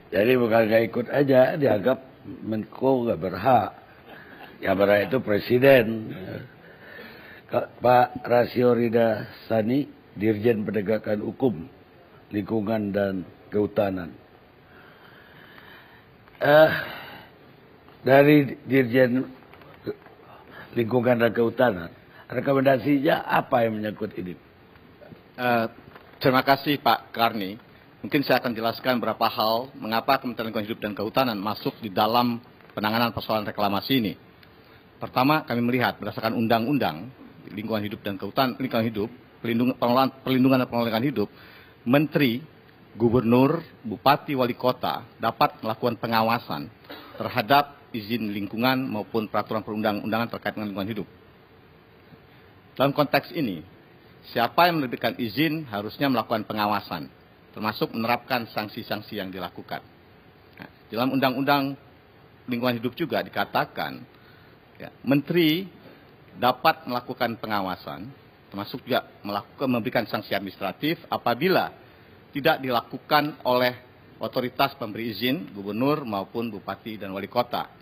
Jadi bukan nggak ikut aja, dianggap Menko nggak berhak. Yang berhak itu Presiden. Pak Rasio Rida Sani, Dirjen Penegakan Hukum, Lingkungan dan Kehutanan. Dari Dirjen Lingkungan dan Kehutanan, rekomendasinya apa yang menyangkut ini? Terima kasih Pak Karni. Mungkin saya akan jelaskan beberapa hal mengapa Kementerian Lingkungan Hidup dan Kehutanan masuk di dalam penanganan persoalan reklamasi ini. Pertama, kami melihat berdasarkan Undang-Undang Lingkungan Hidup dan Kehutanan, Lingkungan Hidup, Perlindungan dan Pengelolaan Hidup, Menteri, Gubernur, Bupati, Wali Kota dapat melakukan pengawasan terhadap izin lingkungan maupun peraturan perundang-undangan terkait dengan lingkungan hidup. Dalam konteks ini, siapa yang menerbitkan izin harusnya melakukan pengawasan, termasuk menerapkan sanksi-sanksi yang dilakukan. Nah, dalam Undang-Undang Lingkungan Hidup juga dikatakan, ya, Menteri dapat melakukan pengawasan, termasuk juga memberikan sanksi administratif apabila tidak dilakukan oleh otoritas pemberi izin, gubernur maupun bupati dan wali kota,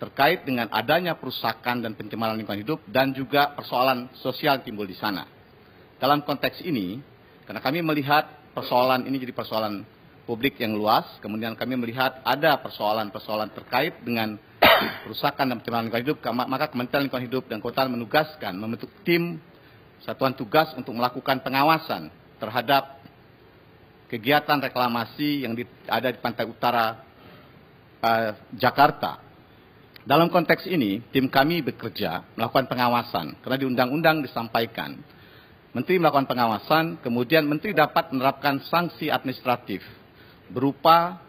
terkait dengan adanya perusakan dan pencemaran lingkungan hidup dan juga persoalan sosial timbul di sana. Dalam konteks ini, karena kami melihat persoalan ini jadi persoalan publik yang luas, kemudian kami melihat ada persoalan-persoalan terkait dengan perusakan dan pencemaran lingkungan hidup, maka Kementerian Lingkungan Hidup dan Kehutanan menugaskan membentuk tim satuan tugas untuk melakukan pengawasan terhadap kegiatan reklamasi yang ada di pantai utara Jakarta. Dalam konteks ini, tim kami bekerja melakukan pengawasan, karena di undang-undang disampaikan, Menteri melakukan pengawasan, kemudian Menteri dapat menerapkan sanksi administratif berupa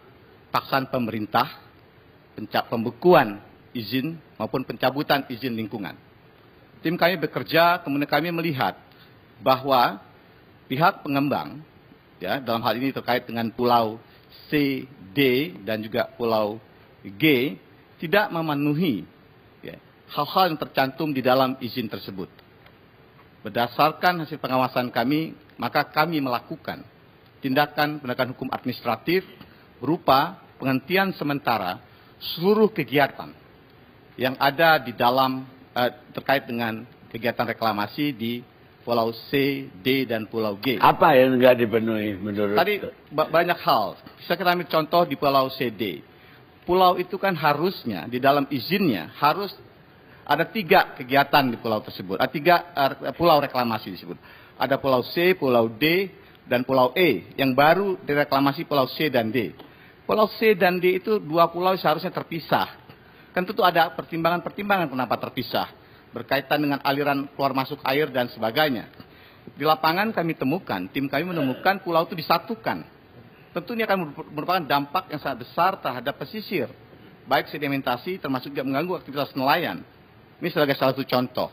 paksaan pemerintah, pembekuan izin maupun pencabutan izin lingkungan. Tim kami bekerja, kemudian kami melihat bahwa pihak pengembang, ya, dalam hal ini terkait dengan Pulau C, D, dan juga Pulau G, tidak memenuhi, ya, hal-hal yang tercantum di dalam izin tersebut. Berdasarkan hasil pengawasan kami, maka kami melakukan tindakan penegakan hukum administratif berupa penghentian sementara seluruh kegiatan yang ada di dalam terkait dengan kegiatan reklamasi di Pulau C, D, dan Pulau G. Apa yang nggak dipenuhi menurut? Tadi banyak hal. Bisa kita ambil contoh di Pulau C, D. Pulau itu kan harusnya di dalam izinnya harus ada 3 kegiatan di pulau tersebut. Ada 3 pulau reklamasi disebut. Ada Pulau C, Pulau D, dan Pulau E. Yang baru direklamasi Pulau C dan D. Pulau C dan D itu 2 pulau seharusnya terpisah. Kan tentu ada pertimbangan-pertimbangan kenapa terpisah. Berkaitan dengan aliran keluar masuk air dan sebagainya. Di lapangan kami temukan, tim kami menemukan pulau itu disatukan. Tentu ini akan merupakan dampak yang sangat besar terhadap pesisir. Baik sedimentasi termasuk juga mengganggu aktivitas nelayan. Ini sebagai salah satu contoh.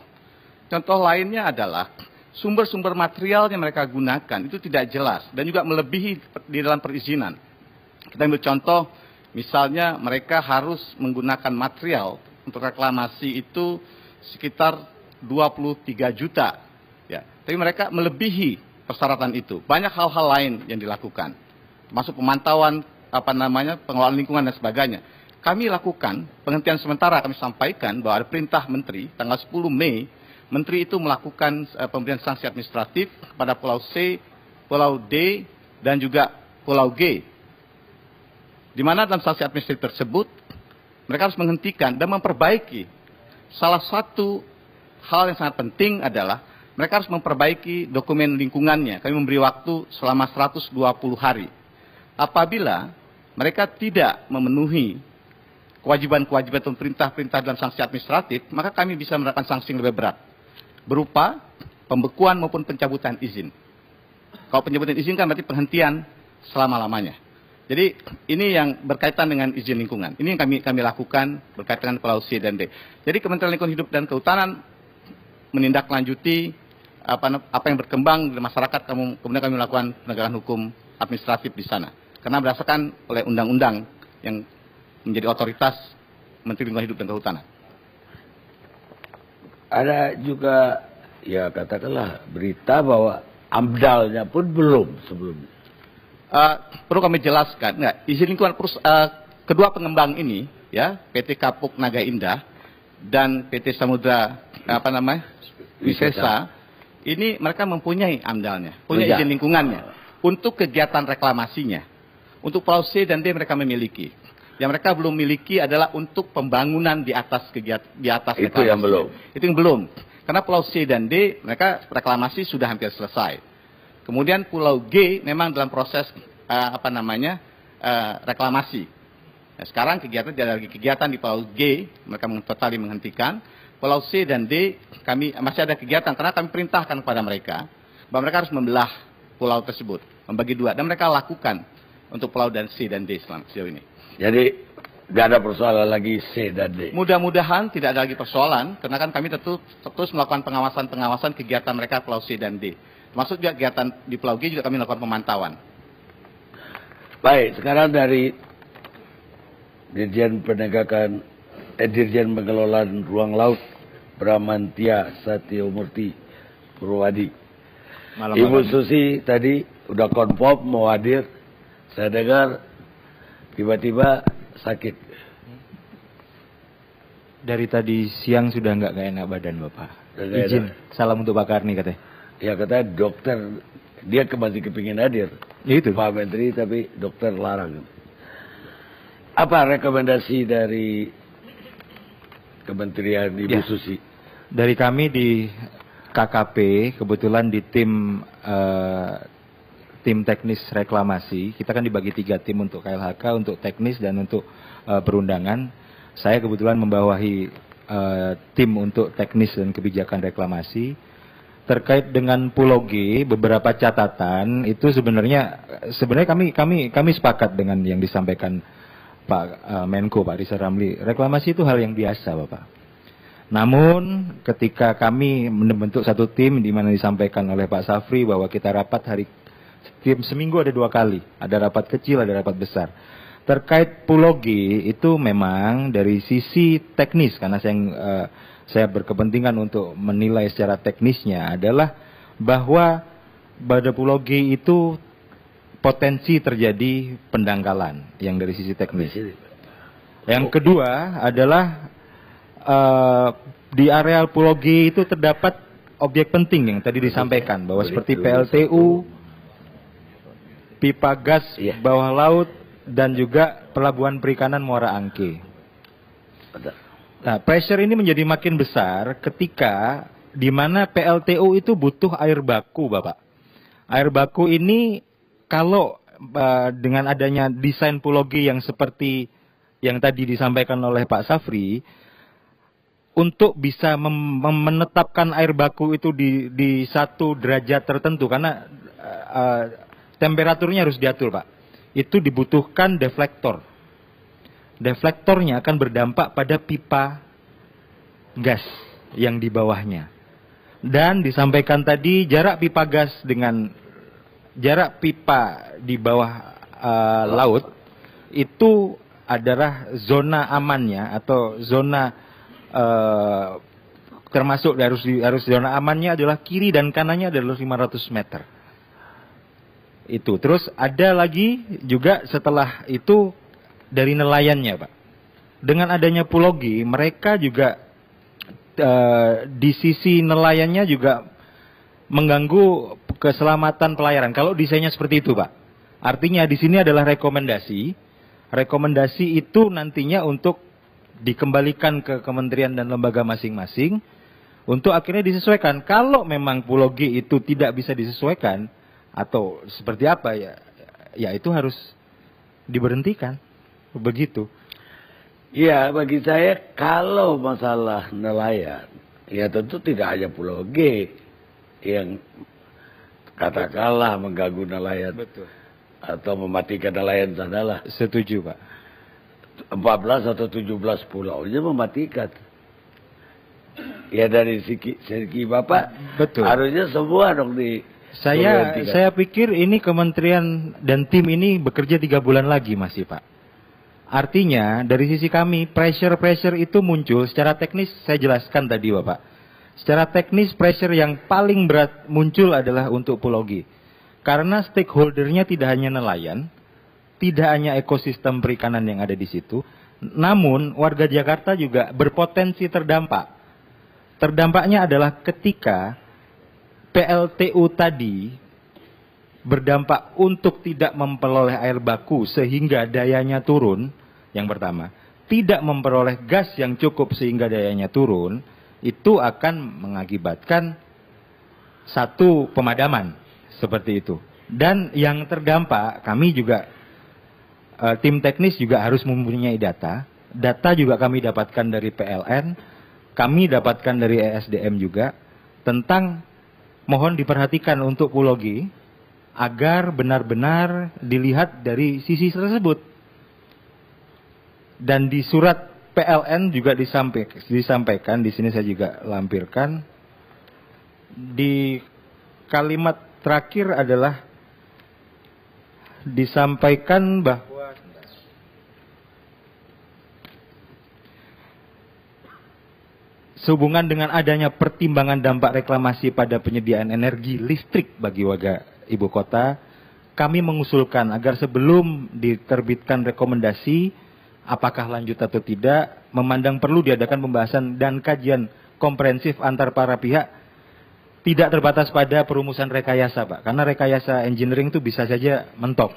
Contoh lainnya adalah sumber-sumber material yang mereka gunakan itu tidak jelas dan juga melebihi di dalam perizinan. Kita ambil contoh, misalnya mereka harus menggunakan material untuk reklamasi itu sekitar 23 juta. Ya, tapi mereka melebihi persyaratan itu. Banyak hal-hal lain yang dilakukan, termasuk pemantauan pengelolaan lingkungan dan sebagainya. Kami lakukan penghentian sementara, kami sampaikan bahwa ada perintah Menteri tanggal 10 Mei, Menteri itu melakukan pemberian sanksi administratif kepada Pulau C, Pulau D, dan juga Pulau G. Di mana dalam sanksi administratif tersebut, mereka harus menghentikan dan memperbaiki. Salah satu hal yang sangat penting adalah mereka harus memperbaiki dokumen lingkungannya. Kami memberi waktu selama 120 hari. Apabila mereka tidak memenuhi kewajiban-kewajiban perintah-perintah dan sanksi administratif, maka kami bisa menerapkan sanksi yang lebih berat, berupa pembekuan maupun pencabutan izin. Kalau pencabutan izin kan berarti penghentian selama-lamanya. Jadi ini yang berkaitan dengan izin lingkungan. Ini yang kami lakukan berkaitan dengan Pulau C dan D. Jadi Kementerian Lingkungan Hidup dan Kehutanan menindaklanjuti apa yang berkembang di masyarakat, kemudian kami melakukan penegakan hukum administratif di sana. Karena berdasarkan oleh undang-undang yang menjadi otoritas Menteri Lingkungan Hidup dan Kehutanan. Ada juga, ya katakanlah, berita bahwa AMDAL-nya pun belum sebelumnya. perlu kami jelaskan, izin lingkungan kedua pengembang ini, ya, PT Kapuk Naga Indah dan PT Samudra Wisesa, ini mereka mempunyai amdalnya, punya izin lingkungannya untuk kegiatan reklamasinya. Untuk Pulau C dan D mereka memiliki. Yang mereka belum miliki adalah untuk pembangunan di atas reklamasi. Itu yang belum. Itu yang belum. Karena Pulau C dan D mereka reklamasi sudah hampir selesai. Kemudian Pulau G memang dalam proses reklamasi. Nah, sekarang ada lagi kegiatan di Pulau G, mereka totali menghentikan. Pulau C dan D kami masih ada kegiatan karena kami perintahkan kepada mereka bahwa mereka harus membelah pulau tersebut, membagi dua, dan mereka lakukan untuk Pulau dan C dan D sejauh ini. Jadi nggak ada persoalan lagi C dan D. Mudah-mudahan tidak ada lagi persoalan, karena kan kami terus melakukan pengawasan kegiatan mereka Pulau C dan D. Termasuk juga kegiatan di Pulau G juga kami melakukan pemantauan. Baik, sekarang dari Dirjen Pengelolaan Ruang Laut Bramantia Satyomurti Purwadi. Ibu Susi tadi udah konfirm mau hadir. Saya dengar tiba-tiba sakit. Dari tadi siang sudah nggak enak badan Bapak. Izin, salam untuk Pak Karni katanya. Ya katanya dokter, dia masih kepingin hadir. Ya itu. Pak Menteri, tapi dokter larang. Apa rekomendasi dari Kementerian Ibu Susi? Dari kami di KKP, kebetulan di tim teknis reklamasi, kita kan dibagi 3 tim untuk KLHK, untuk teknis dan untuk perundangan. Saya kebetulan membawahi tim untuk teknis dan kebijakan reklamasi. Terkait dengan Pulau G, beberapa catatan itu sebenarnya kami sepakat dengan yang disampaikan Pak Menko, Pak Rizal Ramli. Reklamasi itu hal yang biasa, Bapak. Namun ketika kami membentuk satu tim di mana disampaikan oleh Pak Safri bahwa kita rapat seminggu ada 2 kali, ada rapat kecil, ada rapat besar. Terkait Pulau G itu memang dari sisi teknis, karena saya berkepentingan untuk menilai secara teknisnya adalah bahwa pada Pulau G itu potensi terjadi pendangkalan yang dari sisi teknis. Yang kedua adalah di areal Pulau G itu terdapat objek penting yang tadi disampaikan bahwa seperti PLTU, pipa gas bawah laut, dan juga pelabuhan perikanan Muara Angke. Nah, pressure ini menjadi makin besar ketika di mana PLTU itu butuh air baku, Bapak. Air baku ini kalau dengan adanya desain Pulau G yang seperti yang tadi disampaikan oleh Pak Safri, untuk bisa menetapkan air baku itu di 1 derajat tertentu, karena temperaturnya harus diatur, Pak. Itu dibutuhkan deflektor. Deflektornya akan berdampak pada pipa gas yang di bawahnya. Dan disampaikan tadi jarak pipa gas dengan jarak pipa di bawah laut itu adalah zona amannya atau zona termasuk harus zona amannya adalah kiri dan kanannya adalah 500 meter. Itu. Terus ada lagi juga setelah itu dari nelayannya, Pak. Dengan adanya Pulau G, mereka juga di sisi nelayannya juga mengganggu keselamatan pelayaran. Kalau desainnya seperti itu, Pak. Artinya di sini adalah rekomendasi. Rekomendasi itu nantinya untuk dikembalikan ke kementerian dan lembaga masing-masing untuk akhirnya disesuaikan. Kalau memang Pulau G itu tidak bisa disesuaikan atau seperti apa ya itu harus diberhentikan. Begitu. Ya, bagi saya kalau masalah nelayan, ya tentu tidak hanya Pulau G yang katakanlah mengganggu nelayan. Betul. Atau mematikan nelayan sanalah. Setuju, Pak. 14 atau 17 pulau aja mematikan. Ya dari segi Bapak, betul. Harusnya semua dong di. Saya pikir ini kementerian dan tim ini bekerja 3 bulan lagi masih, Pak. Artinya dari sisi kami pressure itu muncul secara teknis. Saya jelaskan tadi, Bapak. Secara teknis pressure yang paling berat muncul adalah untuk Pulau G. Karena stakeholdernya tidak hanya nelayan, tidak hanya ekosistem perikanan yang ada di situ, namun warga Jakarta juga berpotensi terdampak. Terdampaknya adalah ketika PLTU tadi berdampak untuk tidak memperoleh air baku sehingga dayanya turun, yang pertama. Tidak memperoleh gas yang cukup sehingga dayanya turun, itu akan mengakibatkan satu pemadaman seperti itu. Dan yang terdampak, kami juga tim teknis juga harus mempunyai data. Data juga kami dapatkan dari PLN, kami dapatkan dari ESDM juga, tentang mohon diperhatikan untuk Pulau G, agar benar-benar dilihat dari sisi tersebut. Dan di surat PLN juga disampaikan, di sini saya juga lampirkan, di kalimat terakhir adalah disampaikan bahwa sehubungan dengan adanya pertimbangan dampak reklamasi pada penyediaan energi listrik bagi warga ibu kota, kami mengusulkan agar sebelum diterbitkan rekomendasi, apakah lanjut atau tidak, memandang perlu diadakan pembahasan dan kajian komprehensif antar para pihak, tidak terbatas pada perumusan rekayasa, Pak. Karena rekayasa engineering itu bisa saja mentok.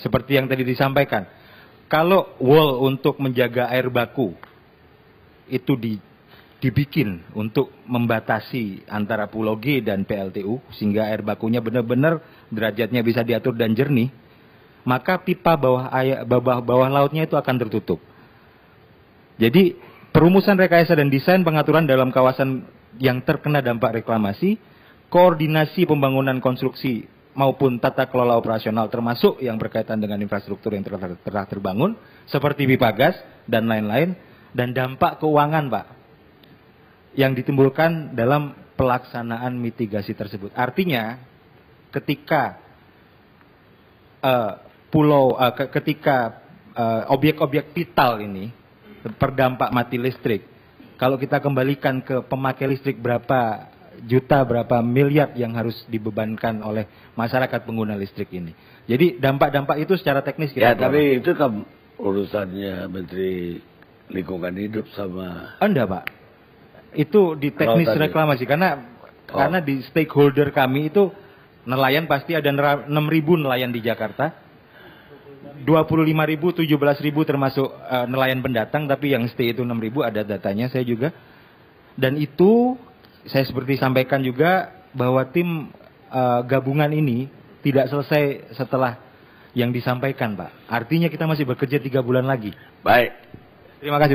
Seperti yang tadi disampaikan. Kalau wall untuk menjaga air baku, itu dibikin untuk membatasi antara Pulau G dan PLTU sehingga air bakunya benar-benar derajatnya bisa diatur dan jernih, maka pipa bawah lautnya itu akan tertutup. Jadi perumusan rekayasa dan desain pengaturan dalam kawasan yang terkena dampak reklamasi, koordinasi pembangunan konstruksi maupun tata kelola operasional termasuk yang berkaitan dengan infrastruktur yang telah terbangun seperti pipa gas dan lain-lain, dan dampak keuangan, Pak, yang ditimbulkan dalam pelaksanaan mitigasi tersebut. Artinya, ketika objek-objek vital ini terdampak mati listrik, kalau kita kembalikan ke pemakai listrik berapa juta, berapa miliar yang harus dibebankan oleh masyarakat pengguna listrik ini. Jadi dampak-dampak itu secara teknis kita. Ya, tapi itu kan urusannya Menteri Lingkungan Hidup sama. Enggak, Pak. Itu di teknis reklamasi karena di stakeholder kami itu nelayan pasti ada 6.000 nelayan di Jakarta, 25.000, 17.000 termasuk nelayan pendatang, tapi yang stay itu 6.000, ada datanya saya juga. Dan itu saya seperti sampaikan juga bahwa tim gabungan ini tidak selesai setelah yang disampaikan, Pak. Artinya kita masih bekerja 3 bulan lagi. Baik. Terima kasih, Pak.